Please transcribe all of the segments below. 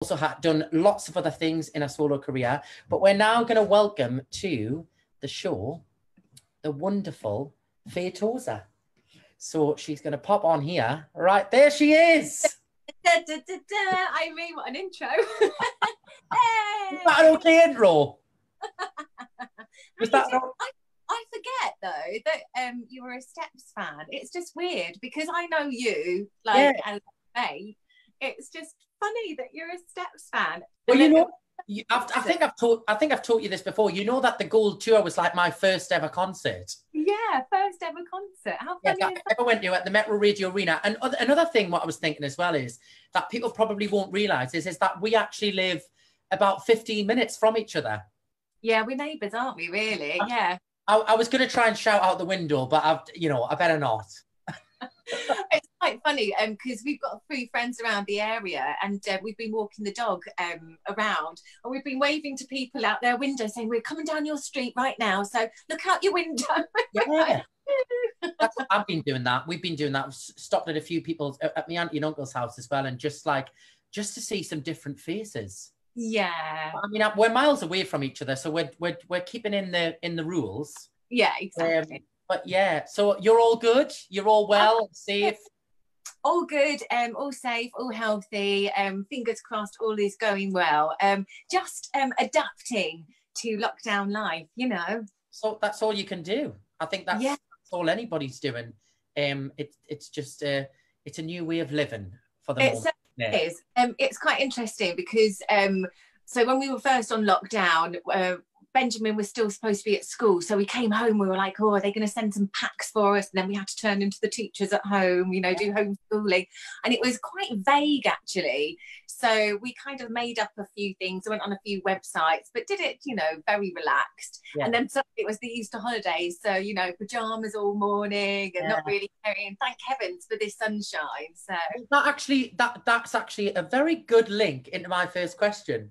also done lots of other things in her solo career, but we're now going to welcome to the show the wonderful Faye Tozer. So she's going to pop on here. Right, there she is. I mean, what an intro. Hey! Is that an okay intro? I forget though that you were a Steps fan. It's just weird because I know you as a mate. It's just funny that you're a Steps fan. Well, you know, I think I've taught you this before. You know that the Gold Tour was like my first ever concert. Yeah, first ever concert. How funny is that? I ever went to at the Metro Radio Arena. And another thing, what I was thinking as well is that people probably won't realise is that we actually live about 15 minutes from each other. Yeah, we're neighbours, aren't we? Really? Yeah. I was going to try and shout out the window, but I better not. It's quite funny because we've got a few friends around the area and we've been walking the dog around and we've been waving to people out their window saying we're coming down your street right now, so look out your window. Yeah. That's what I've been doing that. We've been doing that. I've stopped at a few people at my auntie and uncle's house as well, and just to see some different faces. Yeah. I mean, we're miles away from each other, so we're keeping in the rules. Yeah, exactly. But yeah, so you're all good? You're all well, safe? All good, all safe, all healthy, fingers crossed all is going well. Just adapting to lockdown life, So that's all you can do. I think that's all anybody's doing. It's just it's a new way of living for the moment. It is. It's quite interesting because so when we were first on lockdown, Benjamin was still supposed to be at school, so we came home, we were like, oh, are they going to send some packs for us? And then we had to turn into the teachers at home, do homeschooling, and it was quite vague actually, so we kind of made up a few things, went on a few websites, but did it very relaxed. And then suddenly it was the Easter holidays, so pajamas all morning and not really caring. Thank heavens for this sunshine. So that's actually a very good link into my first question.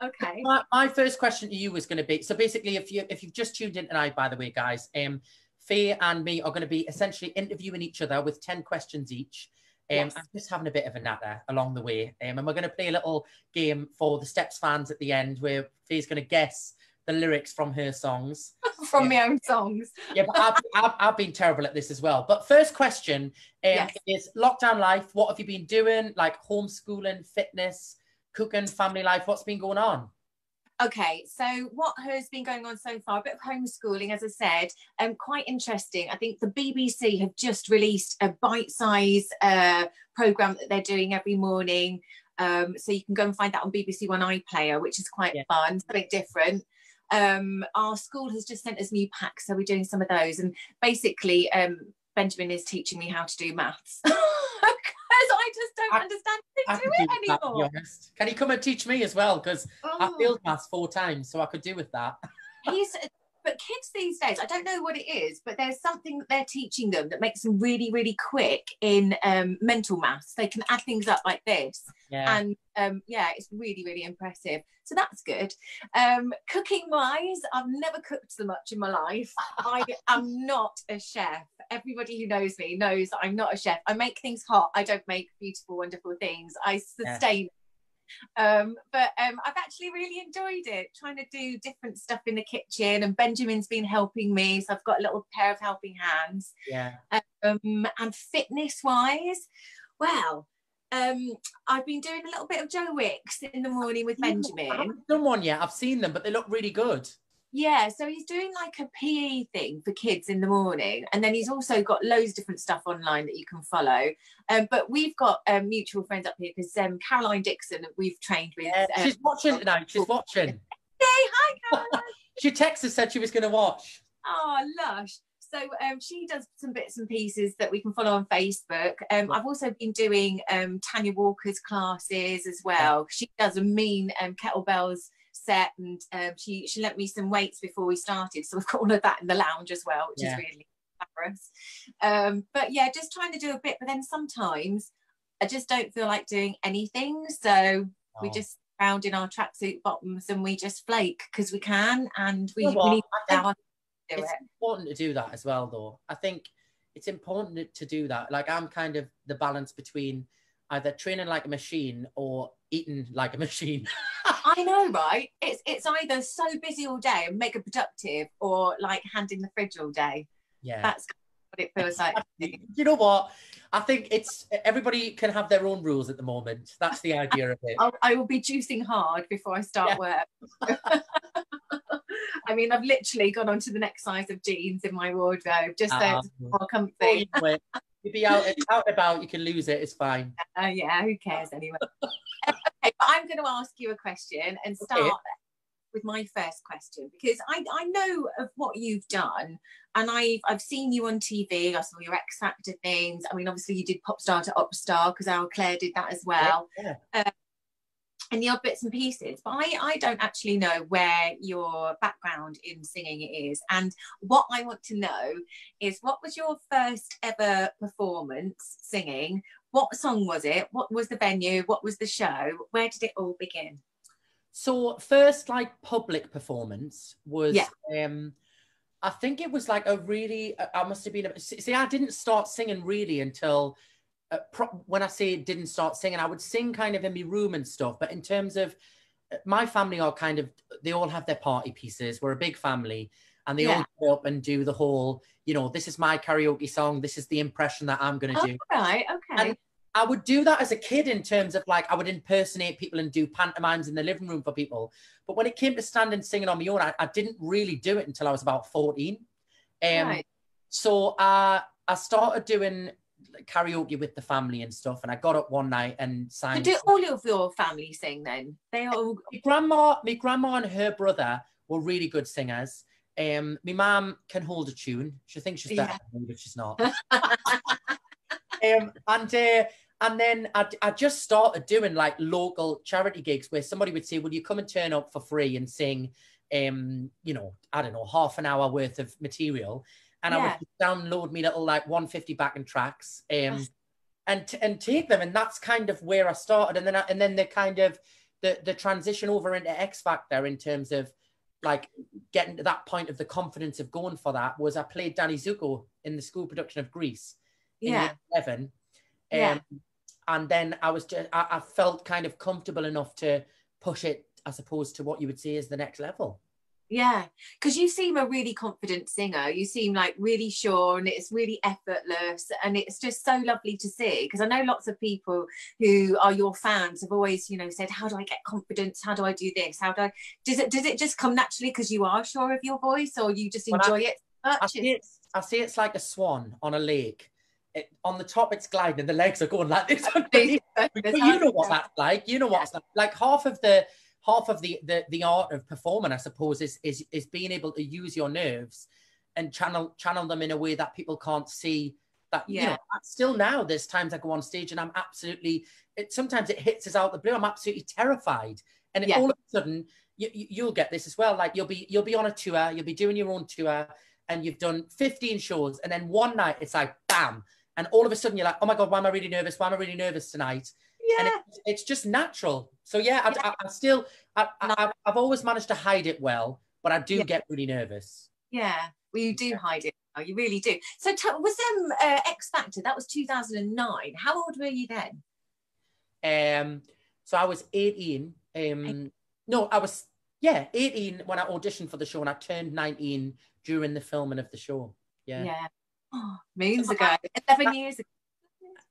Okay. My first question to you was going to be, so basically, if you've just tuned in tonight, by the way, guys, Faye and me are going to be essentially interviewing each other with 10 questions each. I'm just having a bit of a natter along the way. And we're going to play a little game for the Steps fans at the end where Faye's going to guess the lyrics from her songs. From my own songs. Yeah, but I've been terrible at this as well. But first question is lockdown life. What have you been doing? Like homeschooling, fitness, cooking, family life, what's been going on? Okay, so what has been going on so far? A bit of homeschooling, as I said, quite interesting. I think the BBC have just released a bite-size programme that they're doing every morning. So you can go and find that on BBC One iPlayer, which is quite fun, something different. Our school has just sent us new packs, so we're doing some of those. And basically, Benjamin is teaching me how to do maths. I just don't understand it anymore. Can he come and teach me as well? Because I failed maths 4 times, so I could do with that. But kids these days, I don't know what it is, but there's something that they're teaching them that makes them really, really quick in mental maths. They can add things up like this. Yeah. And it's really, really impressive. So that's good. Cooking wise, I've never cooked so much in my life. I am not a chef. Everybody who knows me knows that I'm not a chef. I make things hot. I don't make beautiful, wonderful things. I sustain but I've actually really enjoyed it, trying to do different stuff in the kitchen, and Benjamin's been helping me, so I've got a little pair of helping hands. And fitness wise, well, I've been doing a little bit of Joe Wicks in the morning with Benjamin. I haven't done one yet. I've seen them, but they look really good. Yeah, so he's doing like a PE thing for kids in the morning, and then he's also got loads of different stuff online that you can follow. But we've got mutual friends up here because Caroline Dixon, we've trained with. She's watching tonight. She's watching. Hey, hi, Caroline. She texted, said she was going to watch. Oh, lush. So she does some bits and pieces that we can follow on Facebook. I've also been doing Tanya Walker's classes as well. She does a mean kettlebells set, and she lent me some weights before we started, so we've got all of that in the lounge as well, which is really glamorous. But yeah, just trying to do a bit, but then sometimes I just don't feel like doing anything, so we just round in our tracksuit bottoms and we just flake because we can, and we need to do it. It's important to do that as well, though. I think it's important to do that. Like, I'm kind of the balance between either training like a machine or eating like a machine. I know, right? It's either so busy all day and mega productive, or like hand in the fridge all day. Yeah, that's what it feels like. You know what? I think it's everybody can have their own rules at the moment. That's the idea of it. I will be juicing hard before I start work. I mean, I've literally gone on to the next size of jeans in my wardrobe just so it's more comfy. You'll be out and about, you can lose it, it's fine. Yeah, who cares anyway? Okay, but I'm going to ask you a question and start with my first question, because I know of what you've done, and I've seen you on TV. I saw your X Factor things. I mean, obviously you did Pop Star to Op Star, because our Claire did that as well. And the odd bits and pieces, but I don't actually know where your background in singing is. And what I want to know is, what was your first ever performance singing? What song was it? What was the venue? What was the show? Where did it all begin? So first, like, public performance was, I think it was like a really, I must have been, see, I didn't start singing really until, when I say didn't start singing, I would sing kind of in my room and stuff. But in terms of my family, are kind of, they all have their party pieces. We're a big family, and they all go up and do the whole, you know, this is my karaoke song. This is the impression that I'm going to do. Right, okay. And I would do that as a kid, in terms of like, I would impersonate people and do pantomimes in the living room for people. But when it came to standing singing on my own, I didn't really do it until I was about 14. Right. So I started doing karaoke with the family and stuff, and I got up one night and sang. So do all of your family sing then? They all. My grandma and her brother were really good singers. My mum can hold a tune. She thinks she's better than me, but she's not. And then I just started doing like local charity gigs where somebody would say, will you come and turn up for free and sing, you know, I don't know, half an hour worth of material. And I would download me little like 150 backing tracks and take them. And that's kind of where I started. And then the kind of the transition over into X Factor, in terms of like getting to that point of the confidence of going for that, was I played Danny Zuko in the school production of Grease in year 11. And then I felt kind of comfortable enough to push it, I suppose, to what you would say is the next level. Yeah, because you seem a really confident singer. You seem like really sure, and it's really effortless, and it's just so lovely to see. Because I know lots of people who are your fans have always, you know, said, how do I get confidence? How do I do this? Does it just come naturally because you are sure of your voice, or you just enjoy it so much? I say it's like a swan on a lake. On the top it's gliding and the legs are going like this. But you know what that's like. You know what it's like. Half of the art of performing, I suppose, is being able to use your nerves and channel them in a way that people can't see. That, you know, still now there's times I go on stage and I'm absolutely, sometimes it hits us out the blue. I'm absolutely terrified. And all of a sudden you'll get this as well. Like you'll be on a tour, you'll be doing your own tour, and you've done 15 shows. And then one night it's like, bam. And all of a sudden you're like, oh my God, why am I really nervous? Why am I really nervous tonight? Yeah. And it's just natural. So I've always managed to hide it well, but I do get really nervous. Yeah, well, you do hide it. You really do. So was X Factor, that was 2009. How old were you then? So I was 18. No, I was 18 when I auditioned for the show, and I turned 19 during the filming of the show. Yeah. Oh, moons ago. 11 years ago.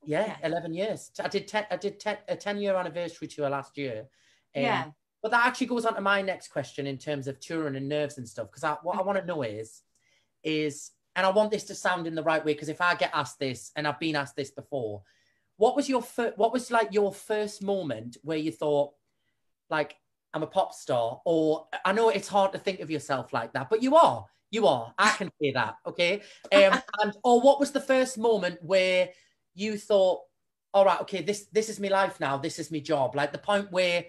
Yeah, 11 years. I did a 10-year anniversary tour last year. But that actually goes on to my next question in terms of touring and nerves and stuff. Because what I want to know is, and I want this to sound in the right way, because if I get asked this, and I've been asked this before, what was your first moment where you thought, like, I'm a pop star? Or I know it's hard to think of yourself like that, but you are. I can say that, okay? Or what was the first moment where you thought, all right, okay, this is my life now, this is my job? Like the point where,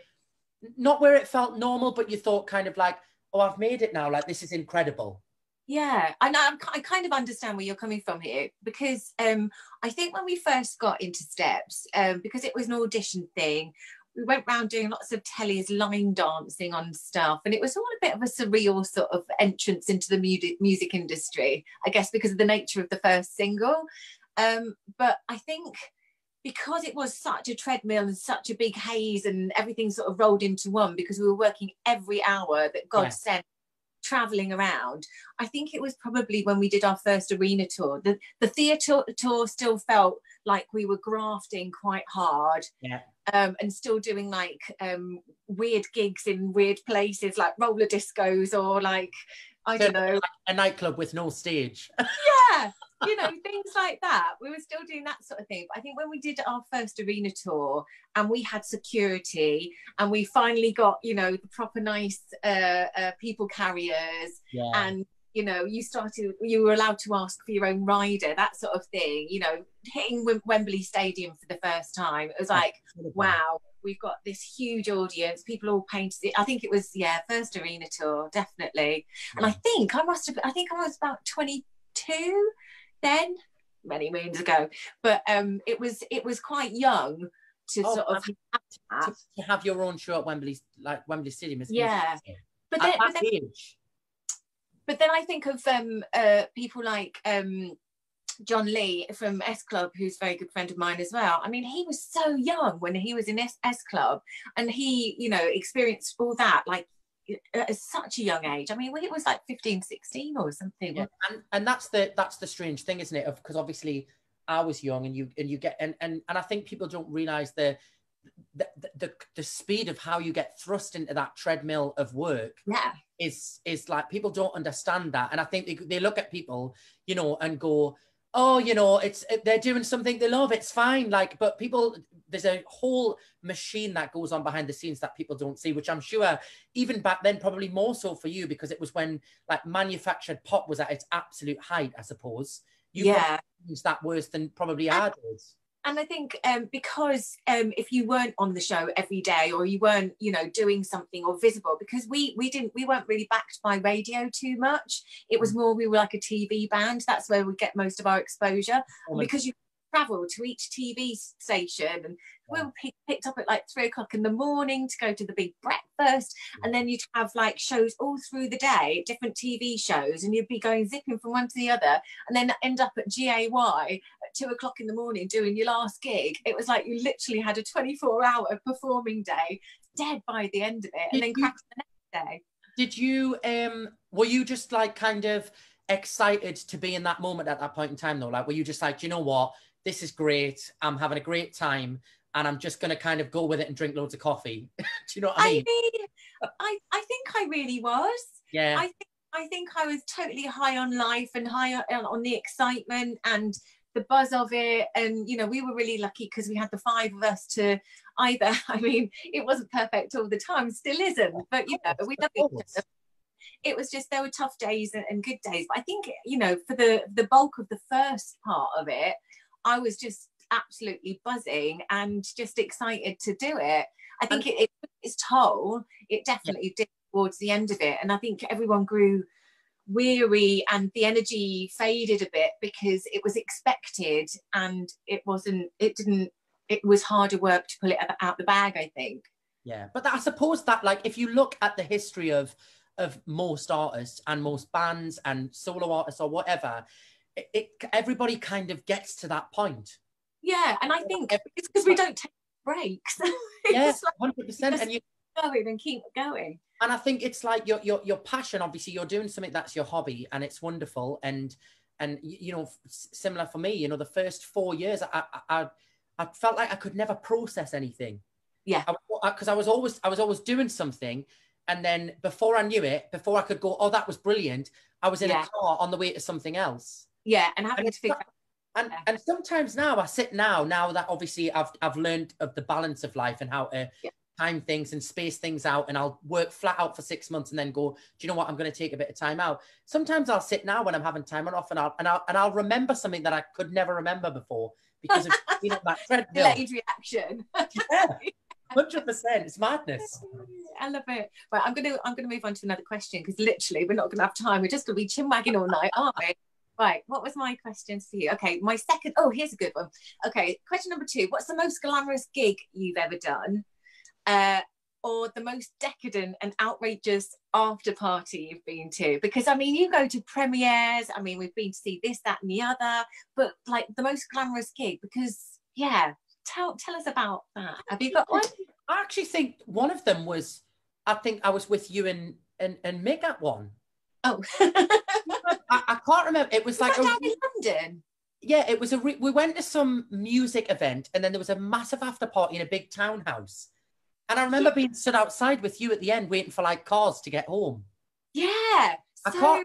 not where it felt normal, but you thought kind of like, oh, I've made it now, like this is incredible. Yeah, I kind of understand where you're coming from here, because I think when we first got into Steps, because it was an audition thing, we went around doing lots of tellies, line dancing on stuff, and it was all a bit of a surreal sort of entrance into the music industry, I guess because of the nature of the first single. But I think because it was such a treadmill and such a big haze and everything sort of rolled into one, because we were working every hour that God sent, traveling around. I think it was probably when we did our first arena tour. The theatre tour still felt like we were grafting quite hard. And still doing like weird gigs in weird places, like roller discos, or like, I don't know, like a nightclub with no stage. Yeah, you know, things like that. We were still doing that sort of thing. But I think when we did our first arena tour and we had security and we finally got, you know, the proper nice people carriers, and you know, you were allowed to ask for your own rider, that sort of thing, you know, hitting Wembley Stadium for the first time. It was like, wow, we've got this huge audience, people all painted. I think it was, first arena tour, definitely. And I think I was about 22 then, many moons ago. But it was quite young to sort of to have your own show at Wembley Stadium. But then age. But then I think of people like John Lee from S Club, who's a very good friend of mine as well. I mean, he was so young when he was in S Club, and he, you know, experienced all that like at such a young age. I mean, it was like 15, 16 or something. Yeah. And that's the strange thing, isn't it? Because obviously I was young, and you get and I think people don't realise the speed of how you get thrust into that treadmill of work. Is like, people don't understand that. And I think they look at people, you know, and go, oh, you know, they're doing something they love, it's fine. Like, but people, there's a whole machine that goes on behind the scenes that people don't see, which I'm sure even back then, probably more so for you, because it was when like manufactured pop was at its absolute height, I suppose. You used that worse than probably I did. And I think because if you weren't on the show every day, or you weren't, you know, doing something or visible, because we weren't really backed by radio too much. It was more, we were like a TV band. That's where we get most of our exposure. Because you travel to each TV station, and we were picked up at like 3 o'clock in the morning to go to the big breakfast, and then you'd have like shows all through the day, different TV shows, and you'd be going zipping from one to the other, and then end up at GAY at 2 o'clock in the morning doing your last gig. It was like you literally had a 24-hour performing day, dead by the end of it, and then cracked the next day. Did you were you just like kind of excited to be in that moment at that point in time though? Like, were you just like, you know what, this is great, I'm having a great time, and I'm just going to kind of go with it and drink loads of coffee? Do you know what I mean? I think I really was. Yeah. I think I was totally high on life and high on the excitement and the buzz of it. And, you know, we were really lucky because we had the 5 of us to either, I mean, it wasn't perfect all the time, still isn't, but, you know, we love each other. It was just, there were tough days and good days. But I think, you know, for the bulk of the first part of it, I was just absolutely buzzing and just excited to do it. I think it took its toll. It definitely did towards the end of it. And I think everyone grew weary and the energy faded a bit because it was expected and it was harder work to pull it out the bag, I think. Yeah, but I suppose that, like, if you look at the history of most artists and most bands and solo artists or whatever, everybody kind of gets to that point. Yeah, and I think it's because we don't take breaks. Yes, 100%. And you going and keep going. And I think it's like your passion. Obviously, you're doing something that's your hobby, and it's wonderful. And you know, similar for me. You know, the first 4 years, I felt like I could never process anything. Yeah, because I was always doing something, and then before I knew it, before I could go, oh, that was brilliant, I was in a car on the way to something else. Yeah, and having to figure. And sometimes now I sit now that obviously I've learned of the balance of life and how to time things and space things out, and I'll work flat out for 6 months and then go, do you know what, I'm going to take a bit of time out. Sometimes I'll sit now when I'm having time off and I'll remember something that I could never remember before because of that treadmill. Delayed reaction. Yeah, 100%. It's madness. I love it. Right, I'm gonna move on to another question because literally we're not gonna have time. We're just gonna be chin-wagging all night, aren't we? Right, what was my question for you? Okay, my second, here's a good one. Okay, question number 2. What's the most glamorous gig you've ever done? Or the most decadent and outrageous after party you've been to? Because, I mean, you go to premieres, I mean, we've been to see this, that, and the other, but, like, the most glamorous gig, because, yeah, tell us about that. Have you got one? I actually think one of them was, I think I was with you and Mick at one. Oh. I can't remember. It was like down in London. Yeah, it was we went to some music event, and then there was a massive after party in a big townhouse. And I remember being stood outside with you at the end, waiting for like cars to get home. Yeah. I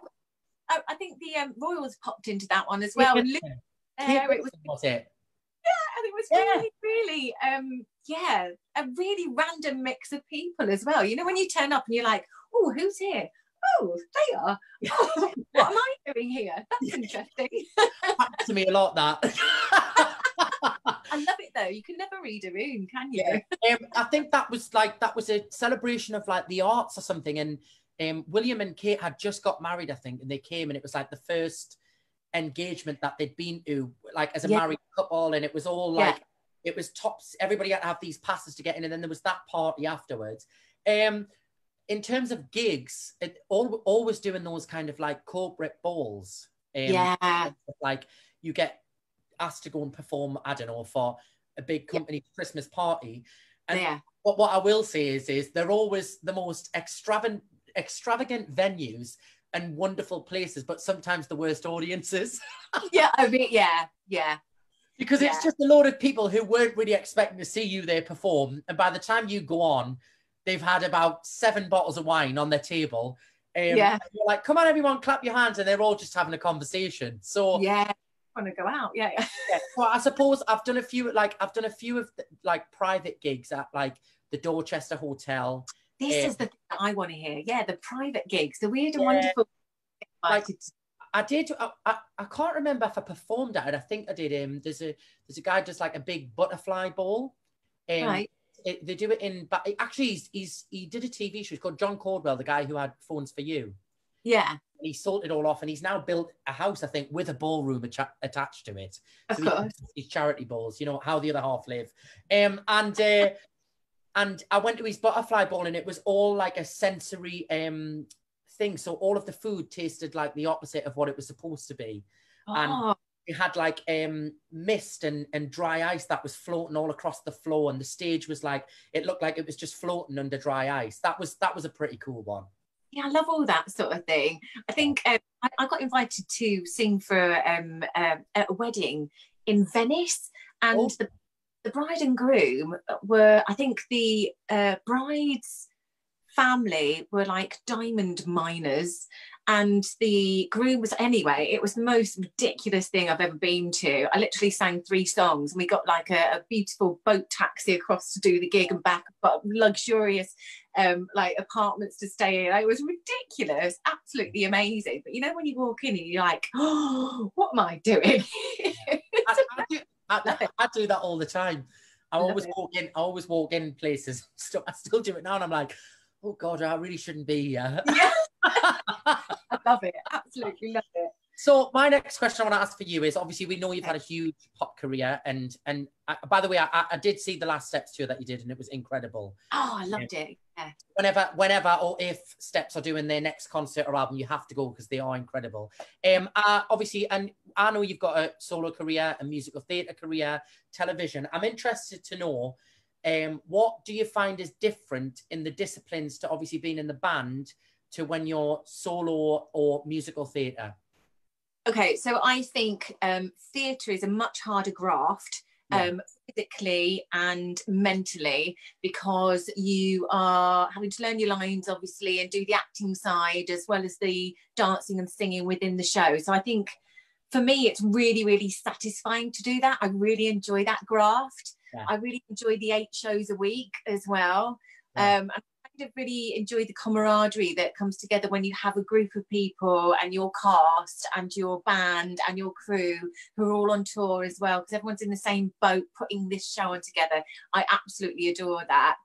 think the Royals popped into that one as well. Yeah. Was it? Yeah, and it was really, really, a really random mix of people as well. You know, when you turn up and you're like, oh, who's here? Oh, they are. Oh, what am I doing here? That's interesting. Happened to me a lot, that. I love it though. You can never read a room, can you? Yeah. I think that was a celebration of like the arts or something. And William and Kate had just got married, I think, and they came, and it was like the first engagement that they'd been to, like as a married couple, and it was all like it was tops. Everybody had to have these passes to get in, and then there was that party afterwards. In terms of gigs, always doing those kind of like corporate balls. Like you get asked to go and perform, I don't know, for a big company Christmas party. And what I will say is they're always the most extravagant venues and wonderful places, but sometimes the worst audiences. Because it's just a load of people who weren't really expecting to see you there perform. And by the time you go on, they've had about 7 bottles of wine on their table. And you're like, come on, everyone, clap your hands. And they're all just having a conversation. So want to go out. Well, I suppose I've done a few of the, private gigs at like the Dorchester Hotel. This is the thing that I want to hear. Yeah, the private gigs, the weird and wonderful. Like, I did. I can't remember if I performed at it. I think I did. There's a guy does like a big butterfly ball. Right. They do it in. But actually, he did a TV show. It's called John Caldwell, the guy who had Phones for You. Yeah. And he sold it all off, and he's now built a house, I think, with a ballroom attached to it. Of course. His charity balls. You know how the other half live. And I went to his butterfly ball, and it was all like a sensory thing. So all of the food tasted like the opposite of what it was supposed to be. And it had like mist and dry ice that was floating all across the floor. And the stage was like, it looked like it was just floating under dry ice. That was a pretty cool one. Yeah, I love all that sort of thing. I think I got invited to sing for a wedding in Venice. And the bride and groom were, I think the bride's family were like diamond miners, and the groom was, anyway, it was the most ridiculous thing I've ever been to. I literally sang 3 songs, and we got like a beautiful boat taxi across to do the gig and back, but luxurious like apartments to stay in. It was ridiculous, absolutely amazing. But you know, when you walk in and you're like, oh, what am I doing? I do that all the time. I always walk in places. I still do it now, and I'm like, oh God, I really shouldn't be here. Yeah. I love it. Absolutely love it. So my next question I want to ask for you is, obviously we know you've had a huge pop career, and by the way, I did see the Last Steps tour that you did, and it was incredible. Oh, I loved it. Yeah. Whenever or if Steps are doing their next concert or album, you have to go because they are incredible. Obviously, and I know you've got a solo career, a musical theatre career, television. I'm interested to know, what do you find is different in the disciplines to obviously being in the band to when you're solo or musical theatre? Okay, so I think theatre is a much harder graft, physically and mentally, because you are having to learn your lines, obviously, and do the acting side as well as the dancing and singing within the show. So I think for me, it's really, really satisfying to do that. I really enjoy that graft. Yeah. I really enjoy the 8 shows a week as well. Yeah. I kind of really enjoy the camaraderie that comes together when you have a group of people and your cast and your band and your crew who are all on tour as well, because everyone's in the same boat putting this show on together. I absolutely adore that.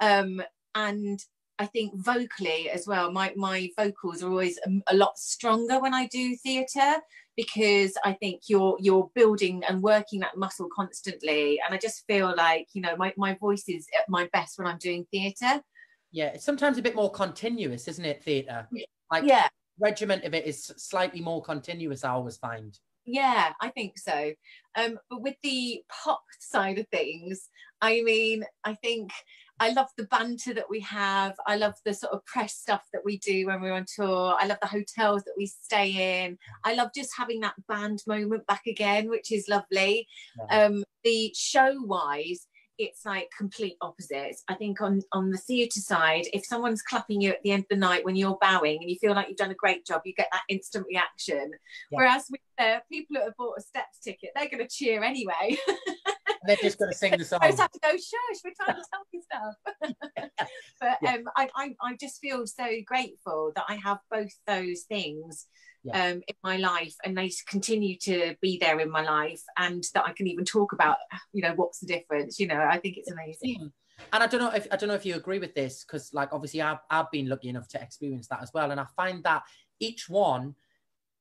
And I think vocally as well, my vocals are always a lot stronger when I do theatre, because I think you're building and working that muscle constantly. And I just feel like, you know, my voice is at my best when I'm doing theatre. Yeah, it's sometimes a bit more continuous, isn't it, theatre? Like, regiment of it is slightly more continuous, I always find. Yeah, I think so. But with the pop side of things, I mean, I think I love the banter that we have. I love the sort of press stuff that we do when we're on tour. I love the hotels that we stay in. I love just having that band moment back again, which is lovely. Yeah. The show-wise, it's like complete opposites. I think on the theatre side, if someone's clapping you at the end of the night when you're bowing and you feel like you've done a great job, you get that instant reaction. Yeah. Whereas with people that have bought a steps ticket, they're going to cheer anyway. They're just going to sing the song. I just have to go, shush, we're trying to tell you stuff. But yeah. I just feel so grateful that I have both those things in my life, and they continue to be there in my life, and that I can even talk about, you know, what's the difference. You know, I think it's amazing. And I don't know if you agree with this, because like obviously I've been lucky enough to experience that as well, and I find that each one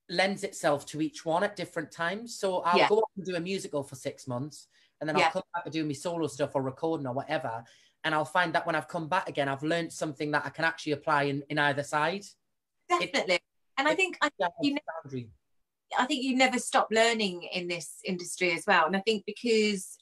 lends itself to each one at different times. So I'll go off and do a musical for 6 months, and then I'll come back and do my solo stuff or recording or whatever, and I'll find that when I've come back again, I've learned something that I can actually apply in either side. Definitely. And I think you never stop learning in this industry as well. And I think because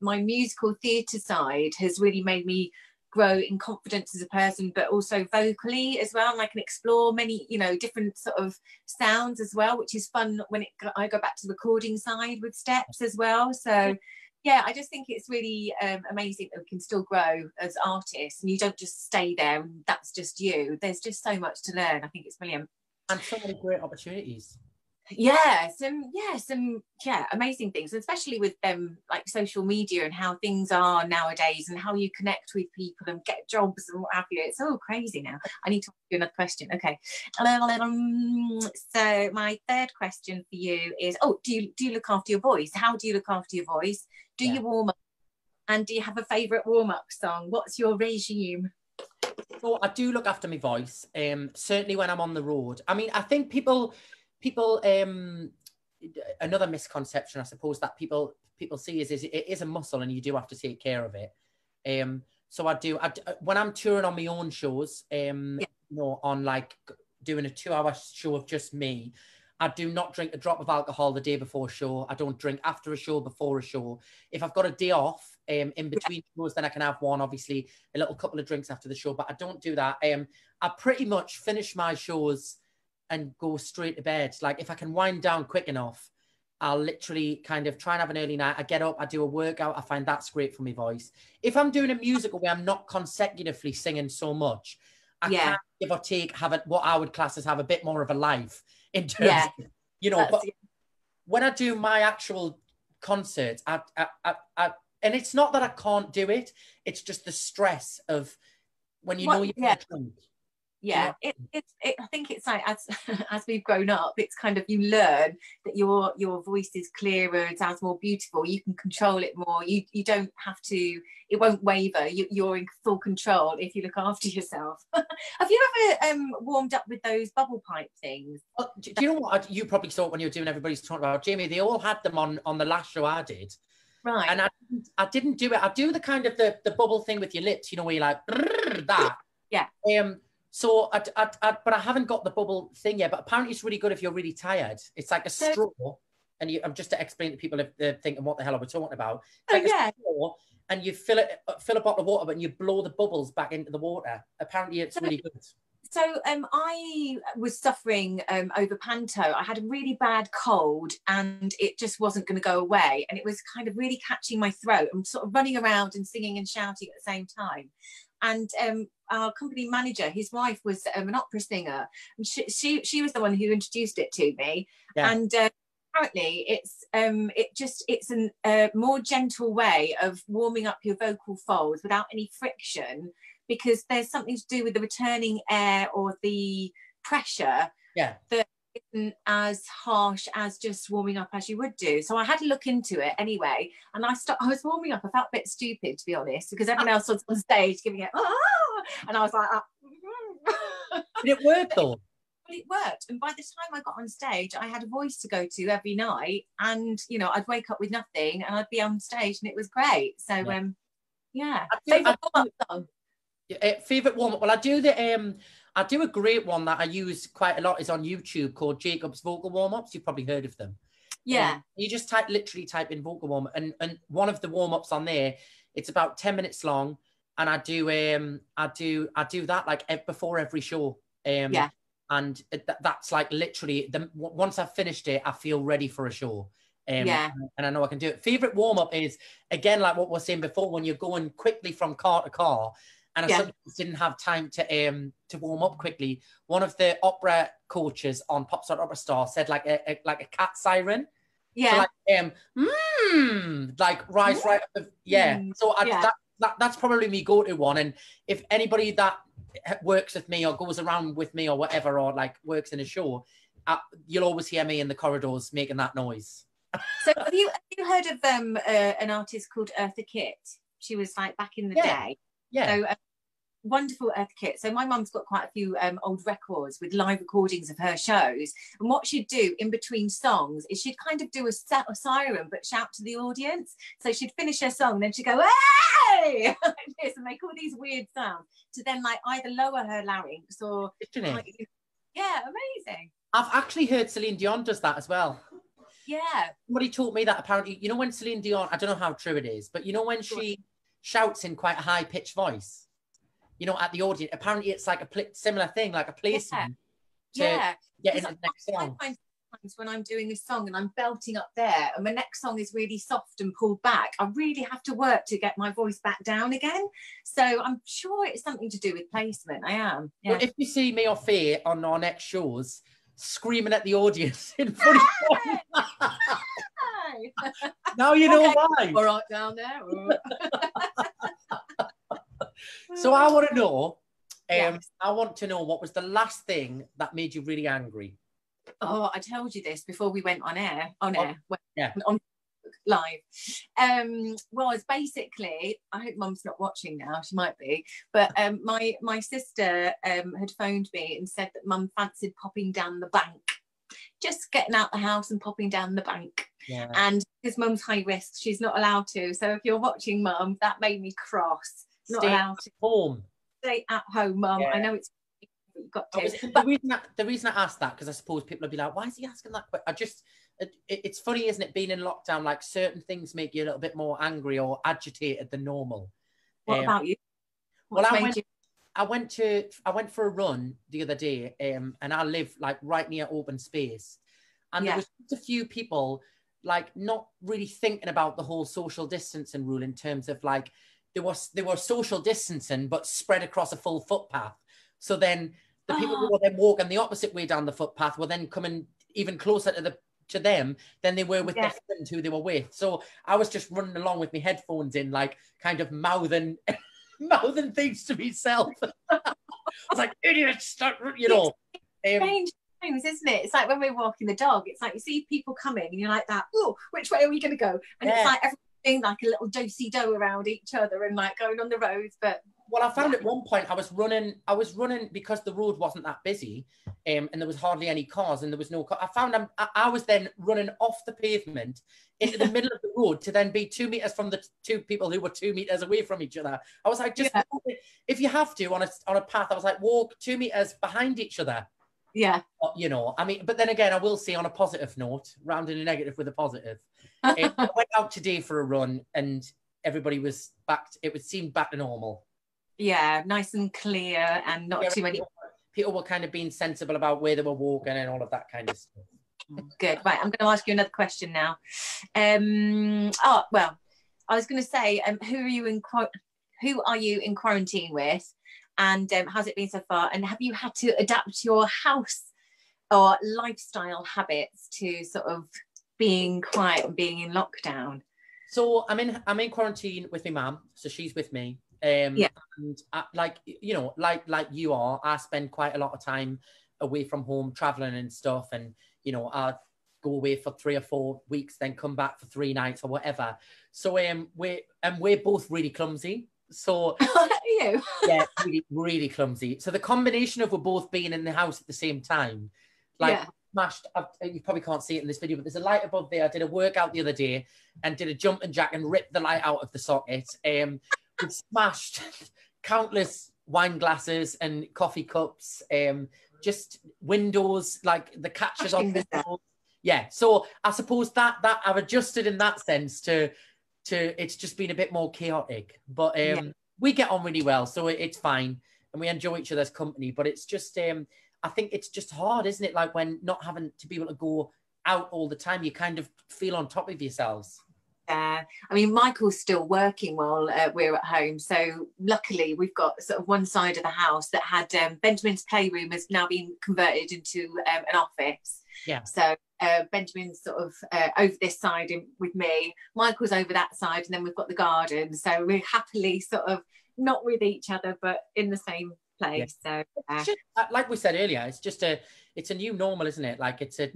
my musical theatre side has really made me grow in confidence as a person, but also vocally as well. And I can explore many, you know, different sort of sounds as well, which is fun when I go back to the recording side with steps as well. So yeah, I just think it's really amazing that we can still grow as artists, and you don't just stay there and that's just you. There's just so much to learn. I think it's brilliant. And so many great opportunities. Some amazing things, especially with like social media and how things are nowadays, and how you connect with people and get jobs and what have you. It's all crazy now. I need to ask you another question. Okay. So my third question for you is, do you look after your voice? How do you look after your voice? Do you warm up? And do you have a favourite warm-up song? What's your regime? So I do look after my voice, certainly when I'm on the road. I mean, I think people another misconception, I suppose, that people see is it is a muscle, and you do have to take care of it. So I do when I'm touring on my own shows, you know, on like doing a 2-hour show of just me, I do not drink a drop of alcohol the day before a show. I don't drink after a show, before a show. If I've got a day off in between shows, then I can have one, obviously, a little couple of drinks after the show, but I don't do that. I pretty much finish my shows and go straight to bed. Like if I can wind down quick enough, I'll literally kind of try and have an early night. I get up, I do a workout. I find that's great for my voice. If I'm doing a musical where I'm not consecutively singing so much, I can give or take what I would class as have a bit more of a life in terms of, you know, but when I do my actual concerts, I and it's not that I can't do it, it's just the stress of when you know you're going to drink. Yeah, I think it's like as we've grown up, it's kind of, you learn that your voice is clearer, it sounds more beautiful, you can control it more, you don't have to, it won't waver, you're in full control if you look after yourself. Have you ever warmed up with those bubble pipe things? Do you know what, you probably saw it when you were doing Everybody's Talking About Jamie, they all had them on the last show I did. Right. And I didn't do it. I do the kind of the bubble thing with your lips, you know, where you're like, that. Yeah. So, but I haven't got the bubble thing yet. But apparently, it's really good if you're really tired. It's like a straw, and I'm just to explain to people if they're thinking, "What the hell are we talking about?" It's like a straw, and you fill a bottle of water, but you blow the bubbles back into the water. Apparently, it's really good. So I was suffering over panto. I had a really bad cold, and it just wasn't going to go away, and it was kind of really catching my throat. I'm sort of running around and singing and shouting at the same time. And our company manager, his wife was an opera singer, and she was the one who introduced it to me. Yeah. And apparently it's a more gentle way of warming up your vocal folds without any friction, because there's something to do with the returning air or the pressure that isn't as harsh as just warming up as you would do. So I had to look into it anyway, and I was warming up. I felt a bit stupid, to be honest, because everyone else was on stage giving it, and I was like, Did it work though? But it worked, and by the time I got on stage, I had a voice to go to every night, and you know, I'd wake up with nothing and I'd be on stage, and it was great. So favorite warm-up song. Favorite warm-up. Well, I do a great one that I use quite a lot, is on YouTube, called Jacob's Vocal Warm-Ups. You've probably heard of them. Yeah. You just literally type in vocal warm, and one of the warm-ups on there, it's about 10 minutes long, and I do that like before every show. Yeah. And that's like literally once I've finished it, I feel ready for a show. Yeah. And I know I can do it. Favorite warm-up is, again, like what we were saying before, when you're going quickly from car to car, and I sometimes didn't have time to warm up quickly. One of the opera coaches on Popstar Opera Star said like a cat siren. Yeah. So like rise right up. So that's probably me go-to one. And if anybody that works with me or goes around with me or whatever, or like works in a show, you'll always hear me in the corridors making that noise. So have you heard of an artist called Eartha Kitt? She was like back in the day. Yeah. So wonderful Eartha Kitt. So my mum's got quite a few old records with live recordings of her shows. And what she'd do in between songs is she'd kind of do a siren, but shout to the audience. So she'd finish her song, and then she'd go, "Hey!" like this, and make all these weird sounds to then like either lower her larynx or like, yeah, amazing. I've actually heard Celine Dion does that as well. Yeah. Somebody told me that apparently, you know, when Celine Dion, I don't know how true it is, but you know, when she shouts in quite a high pitched voice, you know, at the audience, apparently it's like a similar thing, like a placement to get into the next song. I find sometimes when I'm doing a song and I'm belting up there and my next song is really soft and pulled back, I really have to work to get my voice back down again. So I'm sure it's something to do with placement. I am. Yeah. Well, if you see me or Faye on our next shows screaming at the audience in front of now you know why. All right, down there. So I want to know, I want to know, what was the last thing that made you really angry? Oh, I told you this before we went on live. Well, it's basically, I hope Mum's not watching now, she might be, but my sister had phoned me and said that Mum fancied popping down the bank, just getting out the house and popping down the bank. Yeah. And because Mum's high risk, she's not allowed to. So if you're watching, Mum, that made me cross. Not allowed to. Home. Stay at home, Mum. Yeah. I know it's you've got to. The reason I asked that, because I suppose people would be like, why is he asking that question? It's funny, isn't it, being in lockdown, like certain things make you a little bit more angry or agitated than normal. What about you? I went for a run the other day, and I live like right near open space, and there was just a few people like not really thinking about the whole social distancing rule, in terms of like they were social distancing but spread across a full footpath. So then the people who were then walking the opposite way down the footpath were then coming even closer to them than they were with their friends who they were with. So I was just running along with my headphones in, like kind of mouthing things to myself. I was like, idiots, start, you know. Strange times, isn't it? It's like when we're walking the dog, it's like you see people coming and you're like that, oh, which way are we going to go? And it's like everything like a little do-si-do around each other and like going on the roads. But well, I found at one point I was running because the road wasn't that busy, and there was hardly any cars and there was no car. I found I was then running off the pavement into the middle of the road to then be 2 meters from the two people who were 2 meters away from each other. I was like, just if you have to on a path, I was like, walk 2 meters behind each other. Yeah. You know, I mean, but then again, I will say, on a positive note, rounding a negative with a positive, I went out today for a run and everybody was back. It seemed back to normal. Yeah, nice and clear and not too many. People were kind of being sensible about where they were walking and all of that kind of stuff. Good. Right, I'm going to ask you another question now. Well, I was going to say, who are you in quarantine with, and how's it been so far? And have you had to adapt your house or lifestyle habits to sort of being quiet and being in lockdown? So I'm in quarantine with my mum, so she's with me. And like you are, I spend quite a lot of time away from home, traveling and stuff, and you know, I go away for 3 or 4 weeks, then come back for 3 nights or whatever. So we're both really clumsy. So you? Yeah, really, really clumsy. So the combination of we're both being in the house at the same time, like smashed. You probably can't see it in this video, but there's a light above there. I did a workout the other day and did a jumping jack and ripped the light out of the socket. We smashed countless wine glasses and coffee cups, just windows, like the catches on windows. Yeah, so I suppose that I've adjusted in that sense to it's just been a bit more chaotic, but we get on really well, so it's fine, and we enjoy each other's company. But it's just I think it's just hard, isn't it? Like when not having to be able to go out all the time, you kind of feel on top of yourselves. I mean, Michael's still working while we're at home. So luckily we've got sort of one side of the house that had Benjamin's playroom has now been converted into an office. Yeah. So Benjamin's sort of over this side with me. Michael's over that side, and then we've got the garden. So we're happily sort of not with each other, but in the same place. Yeah. So just, like we said earlier, it's a new normal, isn't it? Like it's for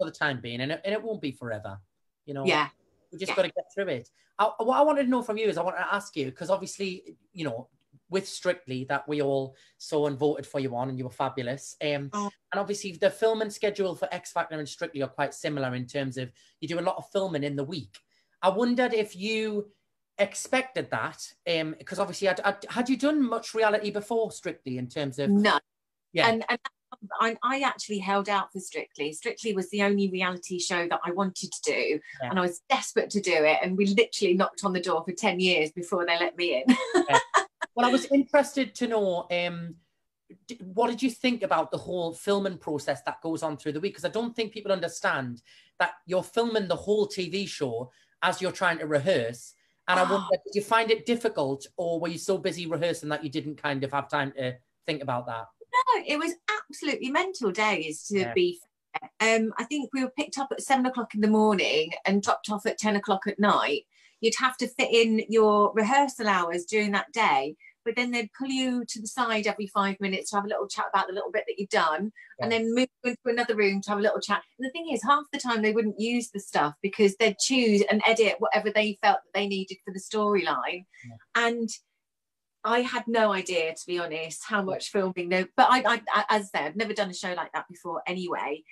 the time being, and it won't be forever. You know. Yeah. We just got to get through it. What I wanted to know from you is I want to ask you, because obviously, you know, with Strictly that we all saw and voted for you on, and you were fabulous. And obviously the filming schedule for X Factor and Strictly are quite similar in terms of you do a lot of filming in the week. I wondered if you expected that, because obviously had you done much reality before Strictly in terms of... No. Yeah. And I actually held out for Strictly. Strictly was the only reality show that I wanted to do, and I was desperate to do it, and we literally knocked on the door for 10 years before they let me in. Well, I was interested to know, what did you think about the whole filming process that goes on through the week? Because I don't think people understand that you're filming the whole TV show as you're trying to rehearse. And I wonder, did you find it difficult, or were you so busy rehearsing that you didn't kind of have time to think about that? No, it was absolutely mental days, to be fair. I think we were picked up at 7 o'clock in the morning and dropped off at 10 o'clock at night. You'd have to fit in your rehearsal hours during that day, but then they'd pull you to the side every 5 minutes to have a little chat about the little bit that you've done, and then move into another room to have a little chat. And the thing is, half the time they wouldn't use the stuff because they'd choose and edit whatever they felt that they needed for the storyline. And I had no idea, to be honest, how much filming there. But I as I said, I've never done a show like that before anyway.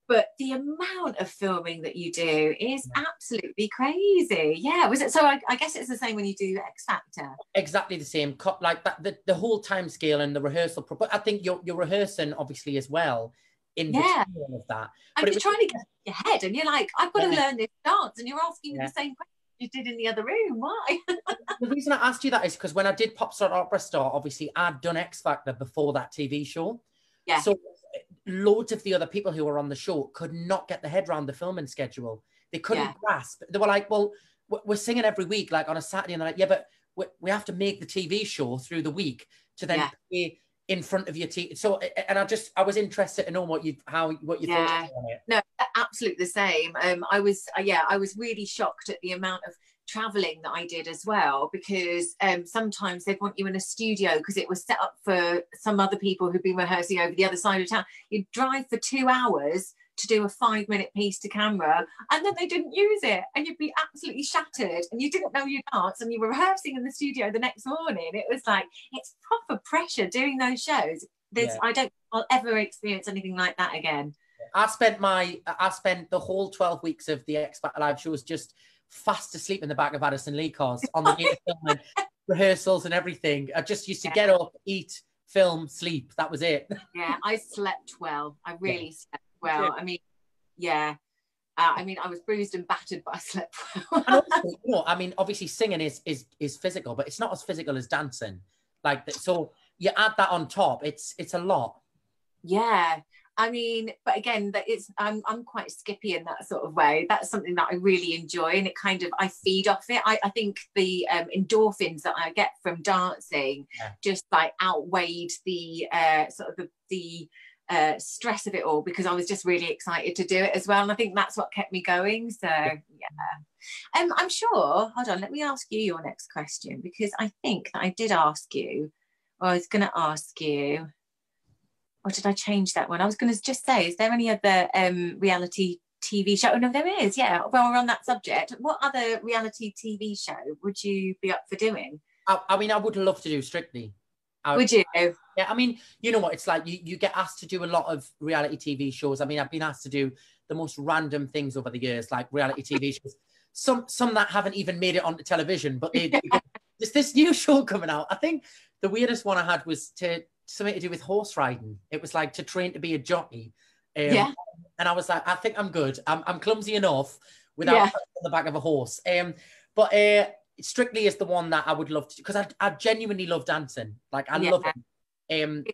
But the amount of filming that you do is absolutely crazy. Yeah, was it? So I guess it's the same when you do X Factor. Exactly the same. Like that, the whole time scale and the rehearsal. But I think you're rehearsing obviously as well in between all of that. I'm just trying to get your head, and you're like, I've got to learn this dance, and you're asking me the same question you did in the other room. Why? The reason I asked you that is because when I did Pop Star Opera Star, obviously I'd done X Factor before that TV show. Yeah. So loads of the other people who were on the show could not get their head around the filming schedule. They couldn't grasp. They were like, well, we're singing every week, like on a Saturday, and they're like, yeah, but we have to make the TV show through the week to then play in front of your TV. So, and I was interested to know what you thought on it. No, absolutely the same. I was really shocked at the amount of traveling that I did as well, because sometimes they'd want you in a studio because it was set up for some other people who'd been rehearsing over the other side of town. You'd drive for 2 hours to do a 5-minute piece to camera, and then they didn't use it, and you'd be absolutely shattered, and you didn't know your dance, and you were rehearsing in the studio the next morning. It was like, it's proper pressure doing those shows. I'll ever experience anything like that again. I spent the whole 12 weeks of the X Factor live shows just fast asleep in the back of Addison Lee cars on the way to film and rehearsals and everything. I just used to get up, eat, film, sleep. That was it. Yeah, I slept well. I really slept well. I mean, I was bruised and battered, but I slept well. And also, I mean, obviously singing is physical, but it's not as physical as dancing. So you add that on top, it's a lot. Yeah. I mean, but again, I'm quite skippy in that sort of way. That's something that I really enjoy, and I feed off it. I think the endorphins that I get from dancing just like outweighed the stress of it all, because I was just really excited to do it as well, and I think that's what kept me going. So I'm sure. Hold on, let me ask you your next question, because I think that I did ask you, or I was going to ask you. Or did I change that one? I was going to just say, is there any other reality TV show? Oh, no, there is. Yeah. Well, we're on that subject. What other reality TV show would you be up for doing? I mean, I would love to do Strictly. Would you? Yeah. I mean, you know what? It's like you get asked to do a lot of reality TV shows. I mean, I've been asked to do the most random things over the years, like reality TV shows. Some that haven't even made it onto television, but there's this new show coming out. I think the weirdest one I had was something to do with horse riding. It was like to train to be a jockey. Yeah. And I was like, I think I'm good. I'm clumsy enough without on the back of a horse. But Strictly is the one that I would love to do, because I genuinely love dancing. Like, I love it.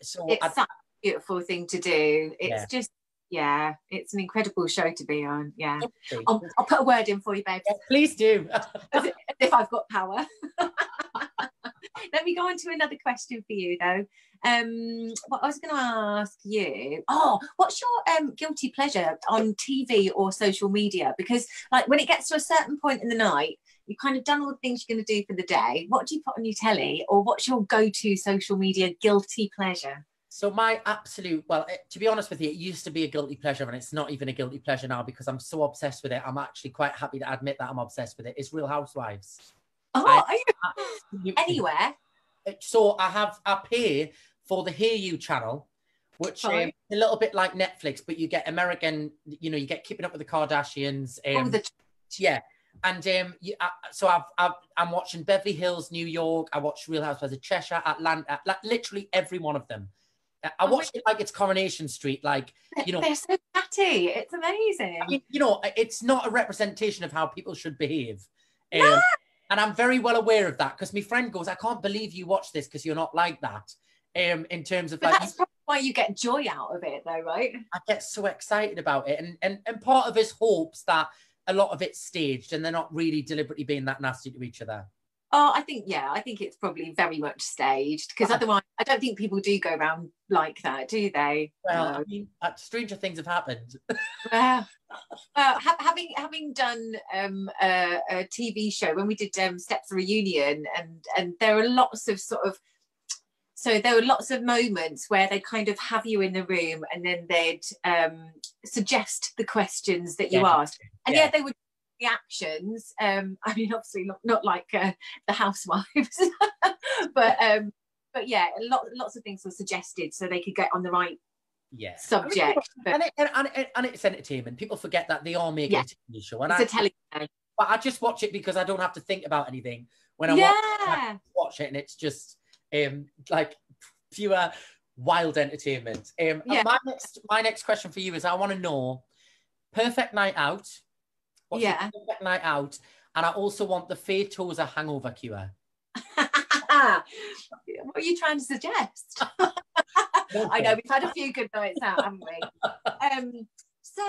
So it's such a beautiful thing to do. It's just, it's an incredible show to be on. Yeah. I'll put a word in for you, babes. Yeah, please do. as if I've got power. Let me go on to another question for you, though. What I was going to ask you, what's your guilty pleasure on TV or social media? Because, like, when it gets to a certain point in the night, you've kind of done all the things you're going to do for the day. What do you put on your telly, or what's your go-to social media guilty pleasure? So my absolute, to be honest with you, it used to be a guilty pleasure, and it's not even a guilty pleasure now because I'm so obsessed with it. I'm actually quite happy to admit that I'm obsessed with it. It's Real Housewives. Are you anywhere? So I pay for the Hear You channel, which is a little bit like Netflix, but you get American, you get Keeping Up with the Kardashians. And so I'm watching Beverly Hills, New York. I watch Real Housewives of Cheshire, Atlanta, like literally every one of them. I watched it like it's Coronation Street, like, They're so catty. It's amazing. I mean, it's not a representation of how people should behave. No! And I'm very well aware of that, because my friend goes, I can't believe you watch this because you're not like that. In terms of, like, that's probably why you get joy out of it, though, right? I get so excited about it, and part of us hopes that a lot of it's staged and they're not really deliberately being that nasty to each other. Oh, I think it's probably very much staged, because otherwise I don't think people do go around like that, do they? Well, I mean, stranger things have happened. Having done a TV show, when we did Steps Reunion, and there are lots of moments where they kind of have you in the room, and then they'd suggest the questions that you asked, and they would reactions. I mean, obviously not like the housewives, but lots of things were suggested so they could get on the right subject. I mean, and it's entertainment. People forget that they are making a TV show, and it's a television. But I just watch it because I don't have to think about anything when I watch it, and it's just like pure wild entertainment. My next question for you is, I want to know perfect night out. What's your perfect night out? And I also want the Faye Tozer hangover cure. What are you trying to suggest? I know we've had a few good nights out, haven't we? So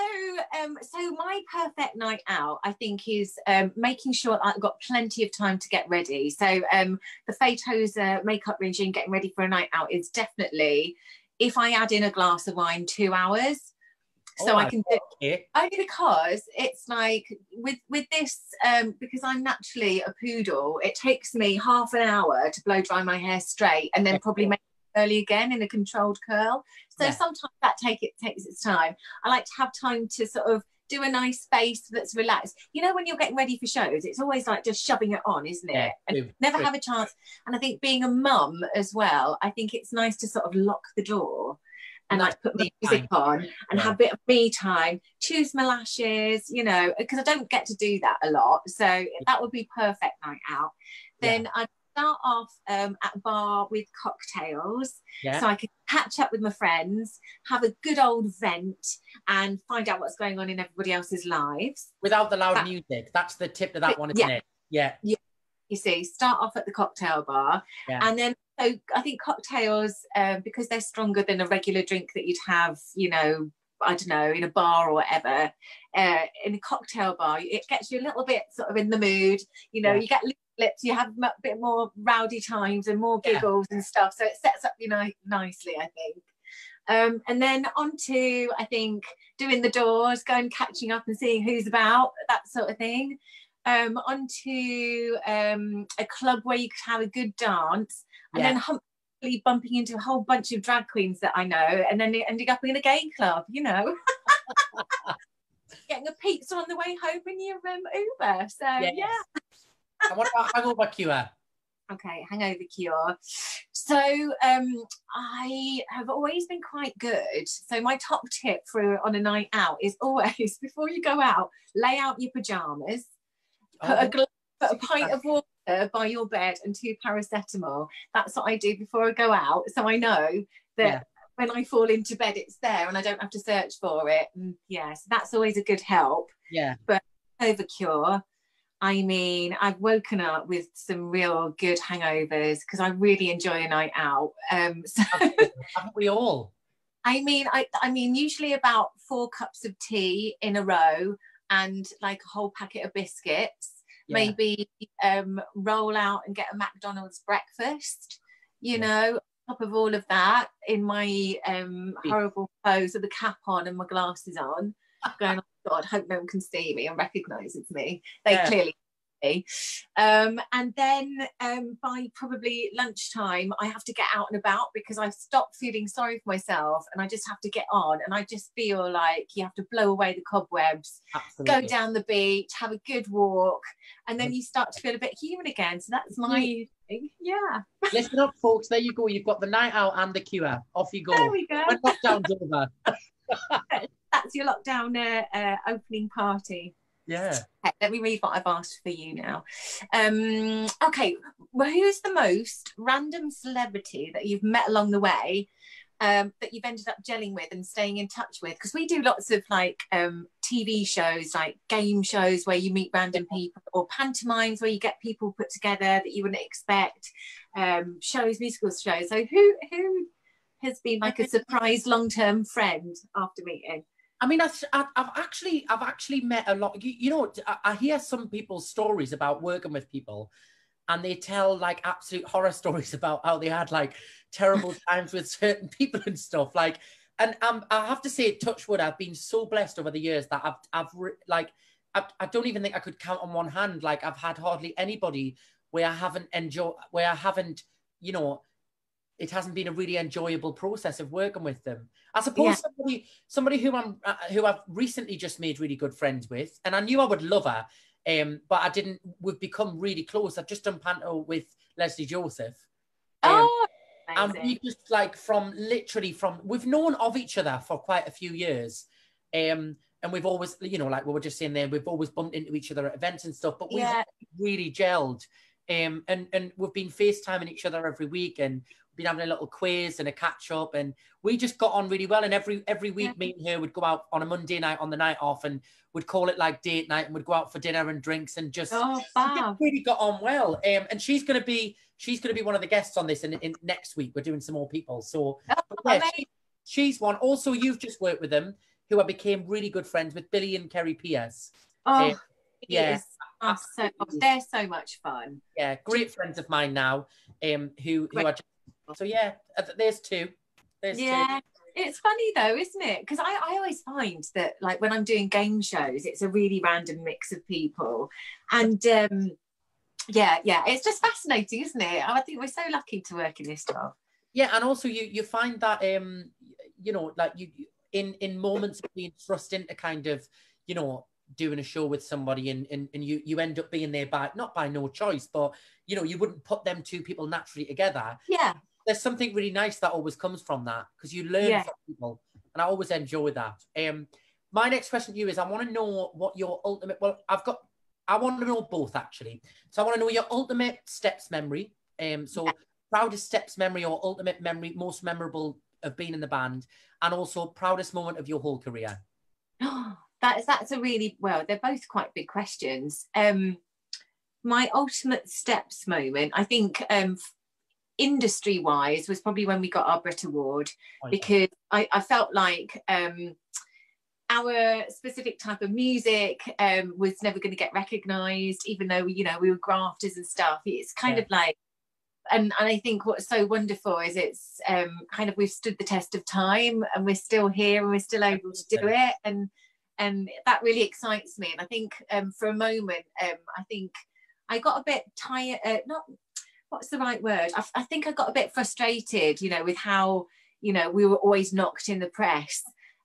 my perfect night out, I think, is making sure I've got plenty of time to get ready. So the Faye Tozer makeup regime, getting ready for a night out, is definitely, if I add in a glass of wine, 2 hours. So I can do it only because it's like with this, because I'm naturally a poodle, it takes me half an hour to blow dry my hair straight, and then probably make it early again in a controlled curl. So sometimes that takes its time. I like to have time to sort of do a nice face that's relaxed. When you're getting ready for shows, it's always like just shoving it on, isn't it? And never have a chance. And I think being a mum as well, I think it's nice to sort of lock the door and like put music on and have a bit of me time, choose my lashes, because I don't get to do that a lot. So that would be perfect night out. Then I'd start off at a bar with cocktails, so I can catch up with my friends, have a good old vent, and find out what's going on in everybody else's lives. Without the loud music. That's the tip to that one, isn't it? Yeah. You see, start off at the cocktail bar, and then so I think cocktails, because they're stronger than a regular drink that you'd have, I don't know, in a bar or whatever. In a cocktail bar, it gets you a little bit sort of in the mood. You get lips, you have a bit more rowdy times and more giggles and stuff. So it sets up nicely, I think. And then on to, I think, doing the doors, going catching up and seeing who's about, that sort of thing. Onto a club where you could have a good dance, and then hopefully bumping into a whole bunch of drag queens that I know, and then ending up in a gay club, getting a pizza on the way home in your Uber. So And what about hangover cure? Okay, hangover cure. So I have always been quite good. So my top tip for on a night out is always, before you go out, lay out your pajamas. Put a pint of water by your bed and 2 paracetamol. That's what I do before I go out. So I know that when I fall into bed, it's there and I don't have to search for it. And yeah, so that's always a good help. Yeah. But overcure, I mean, I've woken up with some real good hangovers because I really enjoy a night out. So haven't we all? I mean, usually about 4 cups of tea in a row and like a whole packet of biscuits. Yeah. Maybe roll out and get a McDonald's breakfast, you know, on top of all of that in my horrible clothes with the cap on and my glasses on, going, oh God, hope no one can see me and recognises me. They clearly see. And then by probably lunchtime, I have to get out and about because I've stopped feeling sorry for myself and I just have to get on. And I just feel like you have to blow away the cobwebs, go down the beach, have a good walk, and then you start to feel a bit human again. So that's my thing. Yeah. Listen up, folks. There you go. You've got the night out and the cure. Off you go. There we go. When lockdown's over. That's your lockdown opening party. Yeah. Okay, let me read what I've asked for you now. Okay, well, who's the most random celebrity that you've met along the way that you've ended up gelling with and staying in touch with? Because we do lots of like TV shows, like game shows where you meet random people, or pantomimes where you get people put together that you wouldn't expect, shows, musical shows. So who has been like a surprise long-term friend after meeting? I mean, I've actually met a lot. You know, I hear some people's stories about working with people, and they tell like absolute horror stories about how they had like terrible times with certain people and stuff. Like, and I have to say, touch wood, I've been so blessed over the years that I don't even think I could count on one hand. Like, I've had hardly anybody where I haven't, you know, it hasn't been a really enjoyable process of working with them. I suppose somebody who I've recently just made really good friends with, and I knew I would love her, but I didn't. We've become really close. I've just done panto with Leslie Joseph. And we just like we've known of each other for quite a few years, and we've always, you know, like we were just saying there, we've always bumped into each other at events and stuff, but we've really gelled. And we've been FaceTiming each other every week, and been having a little quiz and a catch up, and we just got on really well. And every week, me and her would go out on a Monday night on the night off, and would call it like date night, and would go out for dinner and drinks, and just really got on well. And she's gonna be one of the guests on this in next week. We're doing some more people, so she's one. Also, you've just worked with them, who I became really good friends with, Billy and Kerry Pierce. Yes. They're so much fun. Yeah, great friends of mine now. Who are just, so yeah, there's two. There's two. It's funny though, isn't it? Because I always find that like when I'm doing game shows, it's a really random mix of people, and it's just fascinating, isn't it? I think we're so lucky to work in this job. Yeah, and also you find that you know, like you in moments of being thrust into kind of, you know, doing a show with somebody, and you end up being there not by no choice, but you know, you wouldn't put them two people naturally together. Yeah, there's something really nice that always comes from that, because you learn from people, and I always enjoy that. My next question to you is, I want to know what your ultimate, I want to know both actually. So I want to know your ultimate steps memory, proudest steps memory or ultimate memory, most memorable of being in the band, and also proudest moment of your whole career. That's a really, well, they're both quite big questions. My ultimate steps moment, I think, industry wise, was probably when we got our Brit Award, because I felt like our specific type of music was never going to get recognised, even though, you know, we were grafters and stuff. It's kind of like, and I think what's so wonderful is it's kind of, we've stood the test of time, and we're still here, and we're still able to do it, and that really excites me. And I think for a moment, I think I got a bit tired, what's the right word? I think I got a bit frustrated, you know, with how, you know, we were always knocked in the press.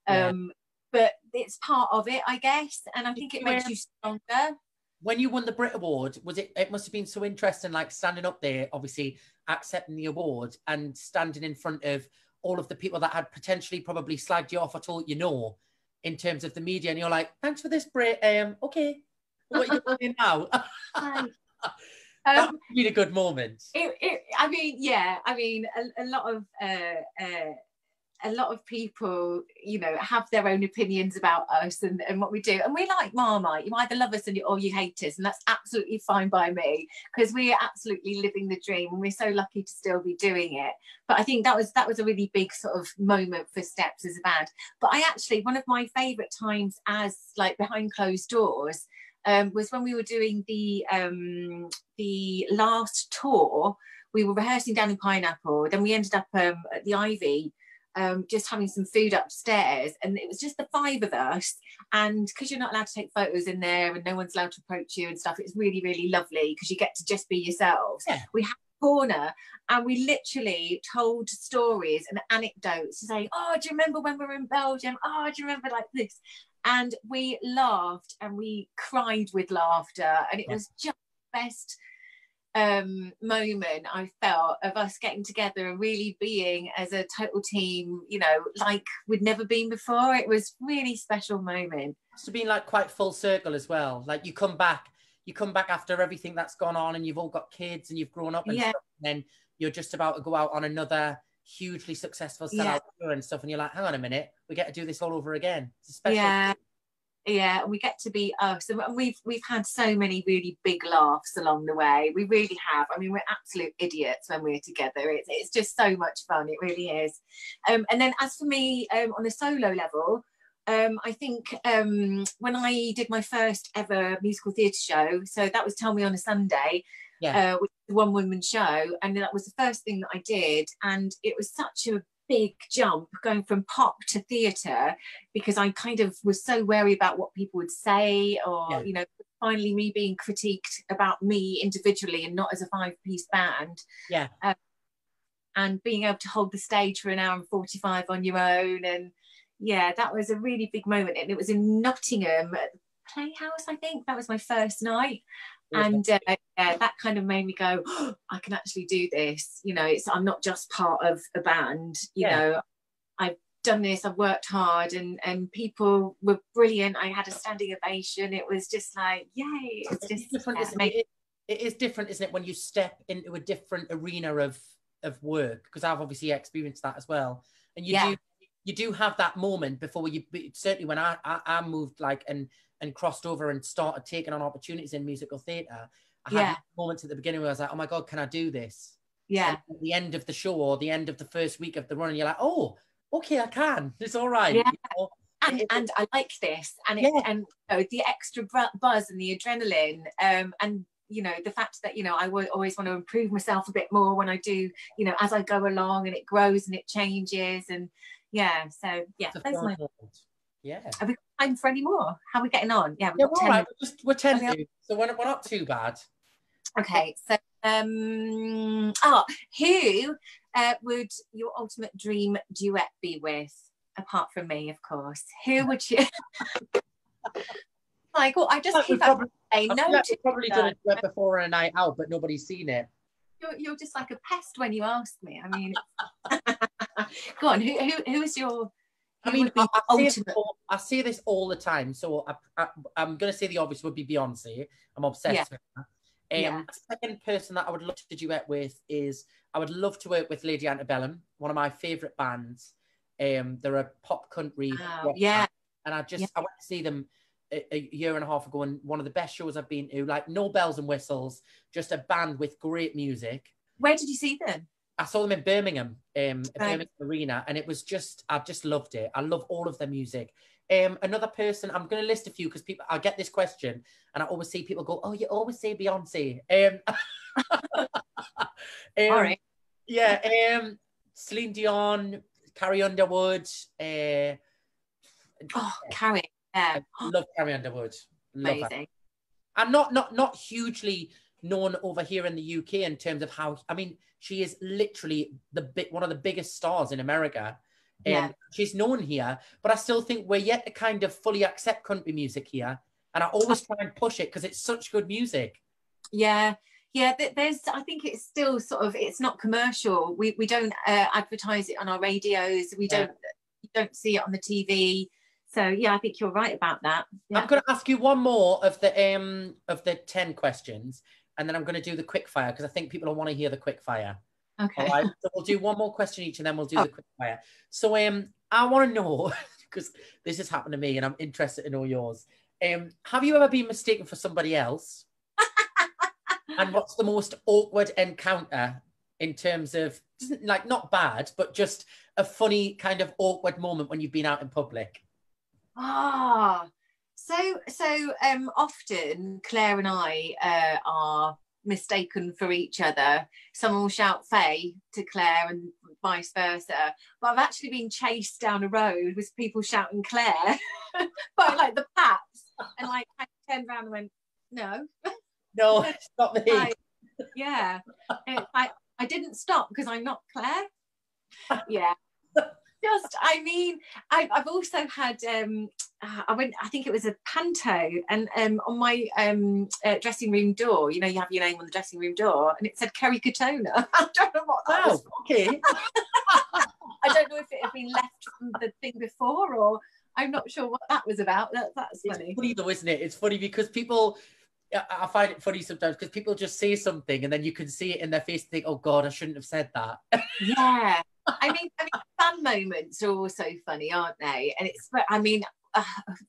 But it's part of it, I guess. And I think it makes you stronger. When you won the Brit Award, it must have been so interesting, like standing up there, obviously accepting the award, and standing in front of all of the people that had potentially probably slagged you off or told you no, in terms of the media, and you're like, thanks for this, Brit. Okay, what are you doing now? That would be a good moment. I mean, a lot of a lot of people, you know, have their own opinions about us and what we do. And we like Marmite. You either love us or you hate us. And that's absolutely fine by me, because we are absolutely living the dream and we're so lucky to still be doing it. But I think that was a really big sort of moment for Steps as a band. But I actually, one of my favourite times as like behind closed doors was when we were doing the last tour. We were rehearsing down in Pineapple, then we ended up at the Ivy, just having some food upstairs, and it was just the 5 of us. And because you're not allowed to take photos in there and no one's allowed to approach you and stuff, it's really, really lovely because you get to just be yourselves. Yeah. We had a corner and we literally told stories and anecdotes to say, oh, do you remember when we were in Belgium? Oh, do you remember like this? And we laughed and we cried with laughter, and it was just the best moment I felt of us getting together and really being as a total team, you know, like we'd never been before. It was really special moment. It's been like quite full circle as well. Like you come back after everything that's gone on, and you've all got kids and you've grown up and stuff, and then you're just about to go out on another hugely successful sellout tour and stuff, and you're like, hang on a minute, we get to do this all over again. It's a special thing. Yeah, and we get to be us, and we've had so many really big laughs along the way. We really have. I mean, we're absolute idiots when we're together. It's just so much fun. It really is. And then as for me, on a solo level, I think when I did my first ever musical theatre show, so that was Tell Me on a Sunday, which was a one-woman show, and that was the first thing that I did, and it was such a big jump going from pop to theatre, because I kind of was so wary about what people would say, or you know, finally me being critiqued about me individually and not as a 5-piece band, and being able to hold the stage for 1 hour and 45 on your own. And that was a really big moment, and it was in Nottingham at the Playhouse, I think. That was my first night. And that kind of made me go, oh, I can actually do this. You know, I'm not just part of a band. You know, I've done this, I've worked hard, and people were brilliant. I had a standing ovation. It was just like, yay. It's just different, it is different, isn't it, when you step into a different arena of work, because I've obviously experienced that as well. And you do have that moment before you, certainly when I moved like and crossed over and started taking on opportunities in musical theatre, I had moments at the beginning where I was like, oh my God, can I do this? And at the end of the show or the end of the first week of the run, you're like, oh, okay, I can. It's all right. You know? And I like this. And and you know, the extra buzz and the adrenaline, and you know, the fact that, you know, I always want to improve myself a bit more when I do, you know, as I go along, and it grows and it changes. And so that's my have we got time for any more? How are we getting on? We've got 10 right. We're 10 minutes, so we're not too bad. Okay, so who would your ultimate dream duet be with, apart from me, of course? Who would you like? Well, I just keep saying no to. Probably done a duet before on a night out, but nobody's seen it. You're just like a pest when you ask me. I mean, go on. Who is your? I mean, I say this all the time, so I'm going to say the obvious would be Beyonce. I'm obsessed with her. The second person that I would love to duet with is, I would love to work with Lady Antebellum, one of my favourite bands. They're a pop country rock band, and I went to see them a year and a half ago, and one of the best shows I've been to, like no bells and whistles, just a band with great music. Where did you see them? I saw them in Birmingham, Birmingham Arena, and it was I just loved it. I love all of their music. Another person, I'm going to list a few because I get this question, and I always see people go, "Oh, you always say Beyonce." All right. Yeah. Celine Dion, Carrie Underwood. Carrie. I love Carrie Underwood. Love amazing. Her. I'm not hugely known over here in the UK in terms of how, I mean, she is literally one of the biggest stars in America. She's known here, but I still think we're yet to kind of fully accept country music here. And I always try and push it because it's such good music. Yeah. There's, I think it's still sort of, it's not commercial. We don't advertise it on our radios. We don't see it on the TV. So I think you're right about that. I'm going to ask you one more of the 10 questions, and then I'm going to do the quick fire because I think people will want to hear the quick fire. Okay. All right. So we'll do one more question each, and then we'll do the quick fire. So I want to know, because this has happened to me, and I'm interested to know yours. Have you ever been mistaken for somebody else? And what's the most awkward encounter in terms of, like, not bad, but just a funny kind of awkward moment when you've been out in public? So often Claire and I are mistaken for each other. Someone will shout Faye to Claire and vice versa. But I've actually been chased down a road with people shouting Claire by like the paps, and like I turned around and went, no. No, it's not me. Yeah. I didn't stop because I'm not Claire. Yeah. I've also had I think it was a panto, and on my dressing room door, you have your name on the dressing room door, and it said Kerry Katona. I don't know what that was. Okay. I don't know if it had been left from the thing before, or I'm not sure what that was about. That's funny. It's funny though, isn't it? It's funny because people, I find it funny sometimes because people just say something and then you can see it in their face and think, oh God, I shouldn't have said that. Yeah. I mean, fan moments are also funny, aren't they? And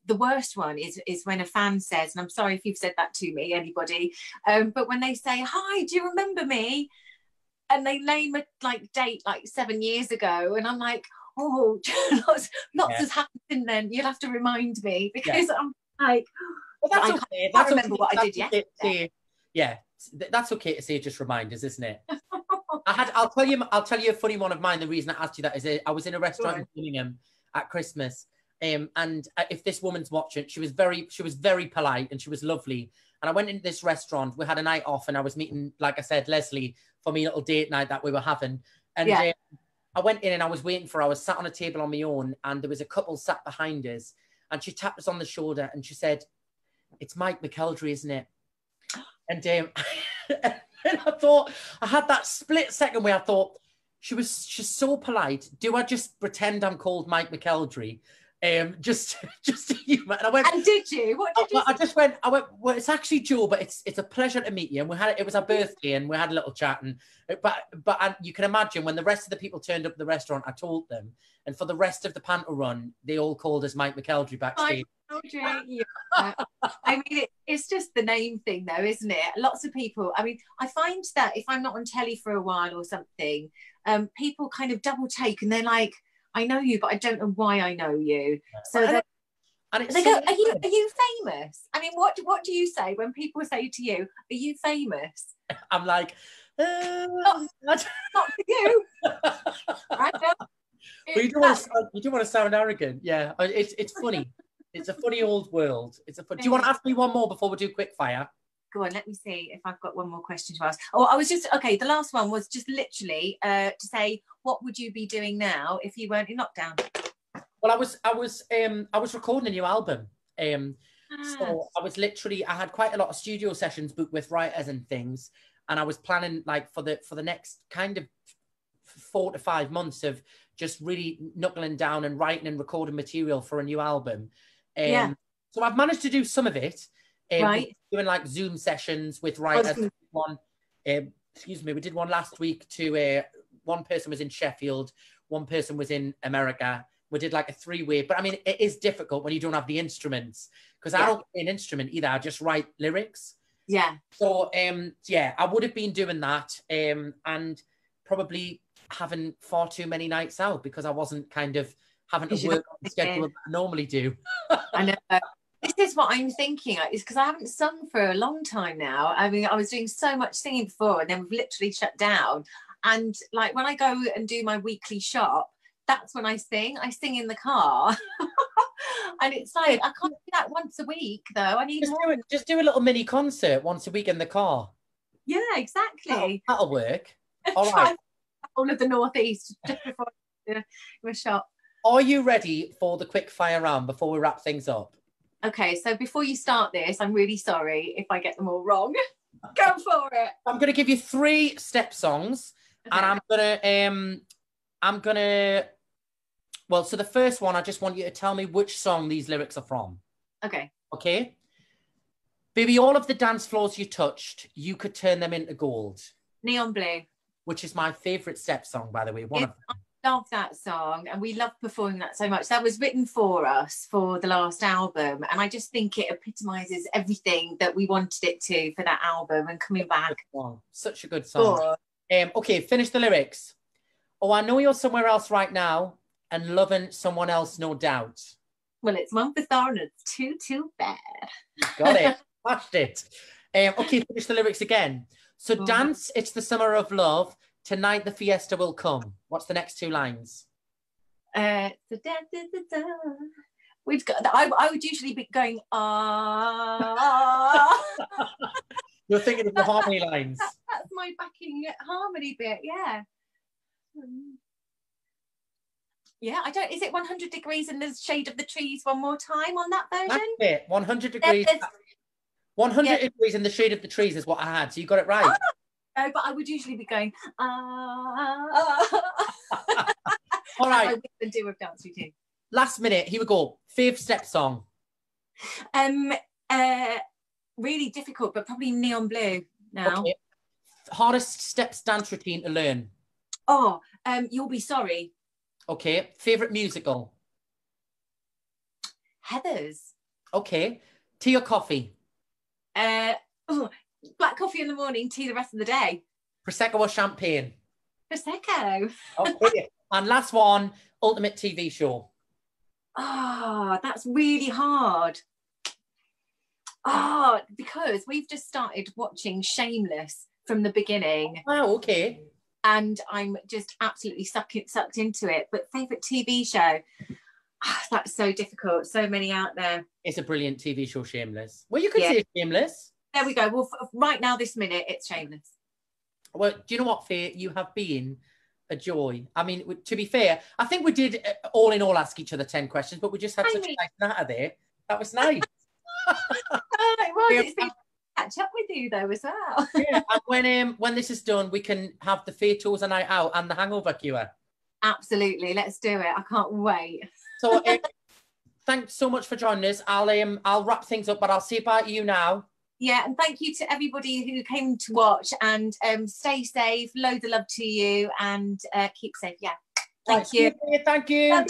the worst one is when a fan says, and I'm sorry if you've said that to me, anybody, but when they say, hi, do you remember me? And they name a date 7 years ago, and I'm like, oh, lots has happened since then. You'll have to remind me, because I'm like, well, that's okay. I can't remember what I did yesterday. Yeah, that's okay to say, just reminders, isn't it? I'll tell you a funny one of mine. The reason I asked you that is I was in a restaurant in Birmingham at Christmas, and if this woman's watching, she was very polite and she was lovely. And I went into this restaurant. We had a night off, and I was meeting, like I said, Leslie for my little date night that we were having. And I went in and I was waiting for her. I was sat on a table on my own, and there was a couple sat behind us, and she tapped us on the shoulder and she said, "It's Mike Mcelderry, isn't it?" And and I thought, I had that split second where I thought, she's so polite. Do I just pretend I'm called Mike Mcelderry? Just to humor. And I went, and did you? What did you say? I went, well, it's actually Joe, but it's a pleasure to meet you. And it was our birthday, and we had a little chat. And but you can imagine when the rest of the people turned up at the restaurant, I told them. And for the rest of the panto run, they all called us Mike Mcelderry backstage. Yeah. I mean, it's just the name thing, though, isn't it? Lots of people. I mean, I find that if I'm not on telly for a while or something, people kind of double take, and they're like, "I know you, but I don't know why I know you." So they go, "Are you famous?" I mean, what do you say when people say to you, "Are you famous?" I'm like, not for you. I don't. But you do want to sound arrogant. Yeah, it's funny. It's a funny old world. Do you want to ask me one more before we do quick fire? Go on, let me see if I've got one more question to ask. Oh, the last one was just literally to say, what would you be doing now if you weren't in lockdown? Well, I was recording a new album. So I had quite a lot of studio sessions booked with writers and things, and I was planning for the next kind of 4 to 5 months of just really knuckling down and writing and recording material for a new album. So I've managed to do some of it. Right. Doing Zoom sessions with writers. We did one last week one person was in Sheffield, one person was in America. We did a 3-way, but I mean, it is difficult when you don't have the instruments, because I don't play an instrument either. I just write lyrics. Yeah. So, I would have been doing that and probably having far too many nights out because I wasn't kind of having to work on the schedule that I normally do. I know. This is what I'm thinking, is because I haven't sung for a long time now. I mean, I was doing so much singing before, and then we've literally shut down. And when I go and do my weekly shop, that's when I sing. I sing in the car. And it's I can't do that once a week, though. I need more. Just do a little mini concert once a week in the car. Yeah, exactly. That'll work. All right. All of the Northeast just before the shop. Are you ready for the quick fire round before we wrap things up? Okay, so before you start this, I'm really sorry if I get them all wrong. Go for it. I'm going to give you 3 step songs, and I'm gonna. Well, so the first one, I just want you to tell me which song these lyrics are from. Okay. Okay. Baby, all of the dance floors you touched, you could turn them into gold. Neon Blue. which is my favourite step song, by the way. I love that song, and we love performing that so much. That was written for us for the last album, and I just think it epitomises everything that we wanted it to for that album and coming back. Such a good song. Okay, finish the lyrics. Oh, I know you're somewhere else right now and loving someone else, no doubt. Well, it's one for Thor and it's too bad. Got it. Smashed it. Okay, finish the lyrics again. So dance, it's the summer of love. Tonight the fiesta will come. What's the next two lines? We've got. I would usually be going ah. You're thinking of the harmony lines. That's my backing harmony bit. Yeah. Yeah, I don't. Is it 100 degrees in the shade of the trees one more time on that version? That's it. 100 degrees. 100 degrees in the shade of the trees is what I had. So you got it right. No, but I would usually be going, All right. I would do with dance routine. Last minute. Here we go. Fave step song. Really difficult, but probably Neon Blue now. Okay. Hardest steps dance routine to learn. Oh, You'll Be Sorry. Okay. Favorite musical. Heathers. Okay. Tea or coffee? Black coffee in the morning, tea the rest of the day. Prosecco or champagne? Prosecco. Okay. And last one, ultimate TV show. Oh, that's really hard. Oh, because we've just started watching Shameless from the beginning. Oh, okay. And I'm just absolutely sucked into it. But favourite TV show? Oh, that's so difficult. So many out there. It's a brilliant TV show, Shameless. Well, you could say Shameless. There we go. Well, right now, this minute, it's Shameless. Well, do you know what, Faye? You have been a joy. I mean, to be fair, I think we did all in all ask each other 10 questions, but we just had such a nice natter there. That was nice. It was. It's been catch up with you though as well. Yeah, and when this is done, we can have the Faye Tozer night out and the hangover cure. Absolutely, let's do it. I can't wait. So, thanks so much for joining us. I'll wrap things up, but I'll say bye to you now. Yeah, and thank you to everybody who came to watch, and stay safe, loads of love to you, and keep safe. Yeah, thank you. Thank you.